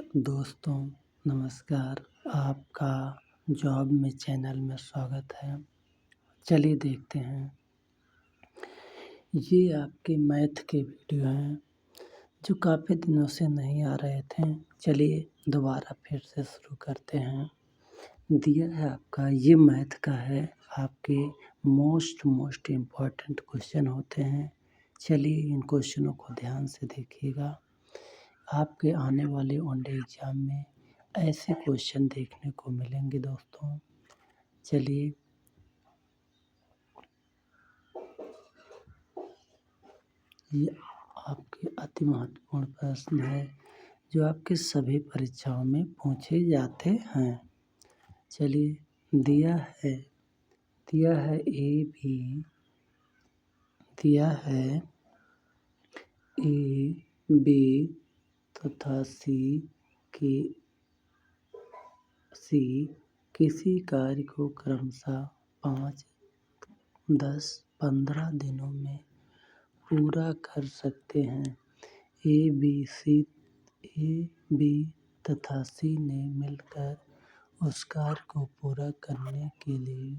दोस्तों नमस्कार, आपका जॉब में चैनल में स्वागत है। चलिए देखते हैं। ये आपके मैथ के वीडियो हैं जो काफ़ी दिनों से नहीं आ रहे थे। चलिए दोबारा फिर से शुरू करते हैं। दिया है आपका ये मैथ का है, आपके मोस्ट इम्पॉर्टेंट क्वेश्चन होते हैं। चलिए इन क्वेश्चनों को ध्यान से देखिएगा। आपके आने वाले ओनली एग्ज़ाम में ऐसे क्वेश्चन देखने को मिलेंगे दोस्तों। चलिए ये आपके अति महत्वपूर्ण प्रश्न है जो आपके सभी परीक्षाओं में पूछे जाते हैं। चलिए दिया है ए बी तथा सी किसी कार्य को क्रमशः 5, 10, 15 दिनों में पूरा कर सकते हैं। ए, बी तथा सी ने मिलकर उस कार्य को पूरा करने के लिए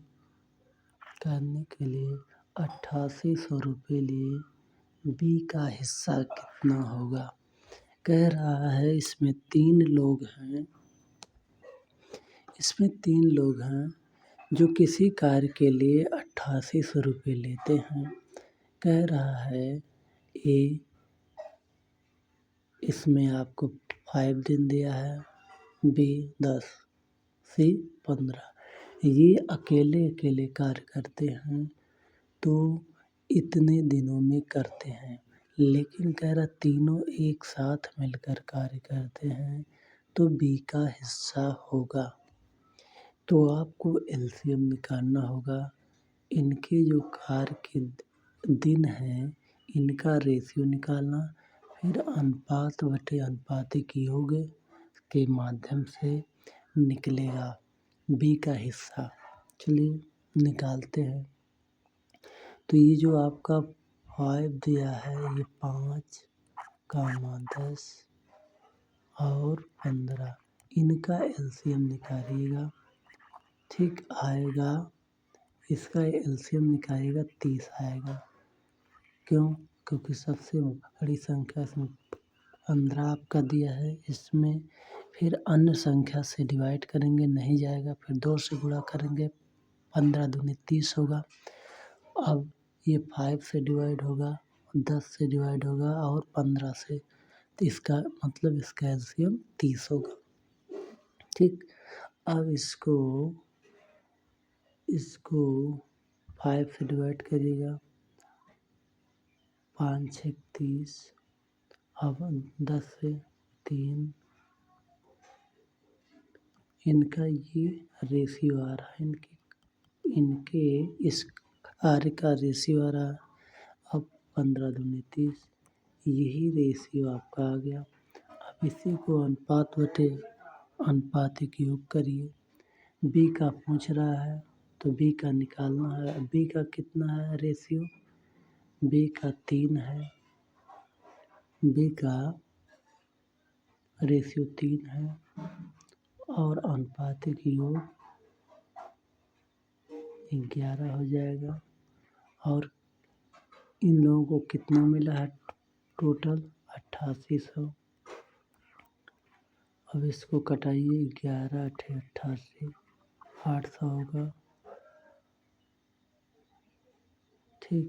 8800 रुपये लिए। बी का हिस्सा कितना होगा? कह रहा है इसमें तीन लोग हैं जो किसी कार्य के लिए 8800 रुपये लेते हैं। कह रहा है ए इसमें आपको 5 दिन दिया है, बी 10, सी 15। ये अकेले कार्य करते हैं तो इतने दिनों में करते हैं, लेकिन कह रहा तीनों एक साथ मिलकर कार्य करते हैं तो बी का हिस्सा होगा। तो आपको एलसीएम निकालना होगा। इनके जो कार्य के दिन हैं इनका रेशियो निकालना, फिर अनुपात बटे अनुपातिक योग के माध्यम से निकलेगा बी का हिस्सा। चलिए निकालते हैं। तो ये जो आपका 5 दिया है, ये 5, 10 और 15, इनका एलसीएम निकालिएगा। ठीक आएगा, इसका एलसीएम निकालिएगा 30 आएगा। क्यों? क्योंकि सबसे बड़ी संख्या इसमें 15 आपका दिया है, इसमें फिर अन्य संख्या से डिवाइड करेंगे नहीं जाएगा, फिर 2 से गुणा करेंगे, 15 दूनी 30 होगा। अब ये 5 से डिवाइड होगा, 10 से डिवाइड होगा और 15 से, तो इसका मतलब इसका एलसीएम 30 होगा। ठीक, अब इसको 5 से डिवाइड करिएगा, 5 6 30, अब 10 से 3, इनका ये रेशियो आ रहा है, इनके इस कार्य का रेशियो आ रहा है। अब 15 दूनी 30, यही रेशियो आपका आ गया। अब इसी को अनुपात बटे अनुपातिक योग करिए। बी का पूछ रहा है तो बी का निकालना है। बी का कितना है रेशियो? बी का 3 है, बी का रेशियो 3 है और अनुपातिक योग 11 हो जाएगा। और इन लोगों को कितना मिला है टोटल? 8800। अब इसको कटाइए, 11 8 88, 800 होगा। ठीक,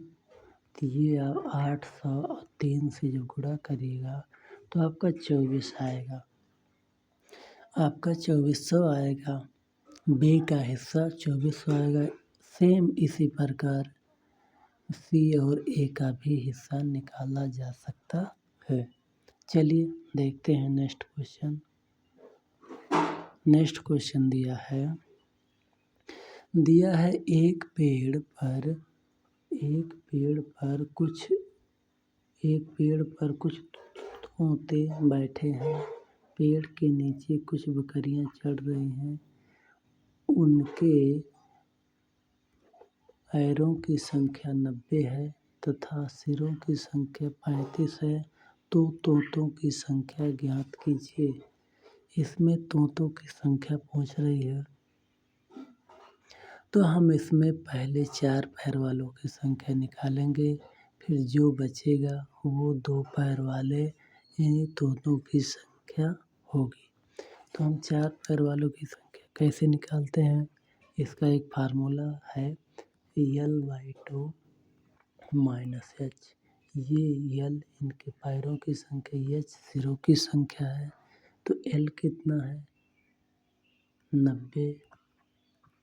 तो ये आप 800 और 3 से जब गुणा करिएगा तो आपका 24 आएगा। आपका 2400 आएगा। बी का हिस्सा 2400 आएगा। सेम इसी प्रकार सी और ए का भी हिस्सा निकाला जा सकता है। चलिए देखते हैं नेक्स्ट क्वेश्चन। नेक्स्ट क्वेश्चन दिया है एक पेड़ पर कुछ तोते बैठे हैं। पेड़ के नीचे कुछ बकरियां चढ़ रही हैं। उनके पैरों की संख्या 90 है तथा सिरों की संख्या 35 है, तो तोतों की संख्या ज्ञात कीजिए। इसमें तोतों की संख्या पूछ रही है, तो हम इसमें पहले 4 पैर वालों की संख्या निकालेंगे, फिर जो बचेगा वो 2 पैर वाले यानी तोतों की संख्या होगी। तो हम 4 पैर वालों की संख्या कैसे निकालते हैं? इसका एक फार्मूला है L/2 - h। ये L इनके पैरों की संख्या, h सिरों की संख्या है, तो L कितना है 90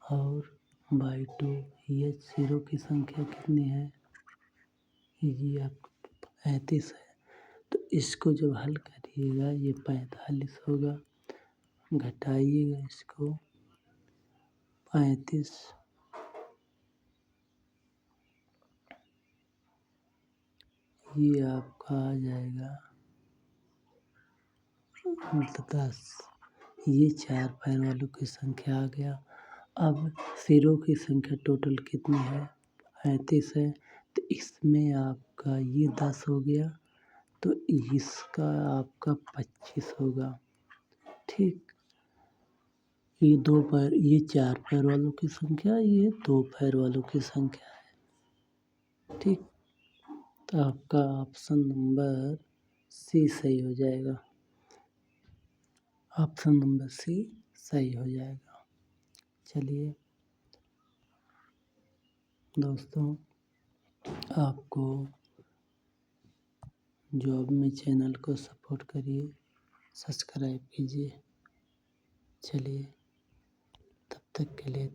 और /2 h सिरों की संख्या कितनी है, ये आपको 35 है। तो इसको जब हल करिएगा ये 45 होगा, घटाइएगा इसको 35, ये आपका आ जाएगा 10। ये 4 पैर वालों की संख्या आ गया। अब सिरों की संख्या टोटल कितनी है 35 है, तो इसमें आपका ये 10 हो गया, तो इसका आपका 25 होगा। ठीक, ये 4 पैर वालों की संख्या, ये 2 पैर वालों की संख्या है। ठीक, तो आपका ऑप्शन नंबर सी सही हो जाएगा। ऑप्शन नंबर सी सही हो जाएगा। चलिए दोस्तों, आपको जॉब में चैनल को सपोर्ट करिए, सब्सक्राइब कीजिए। चलिए, तब तक के लिए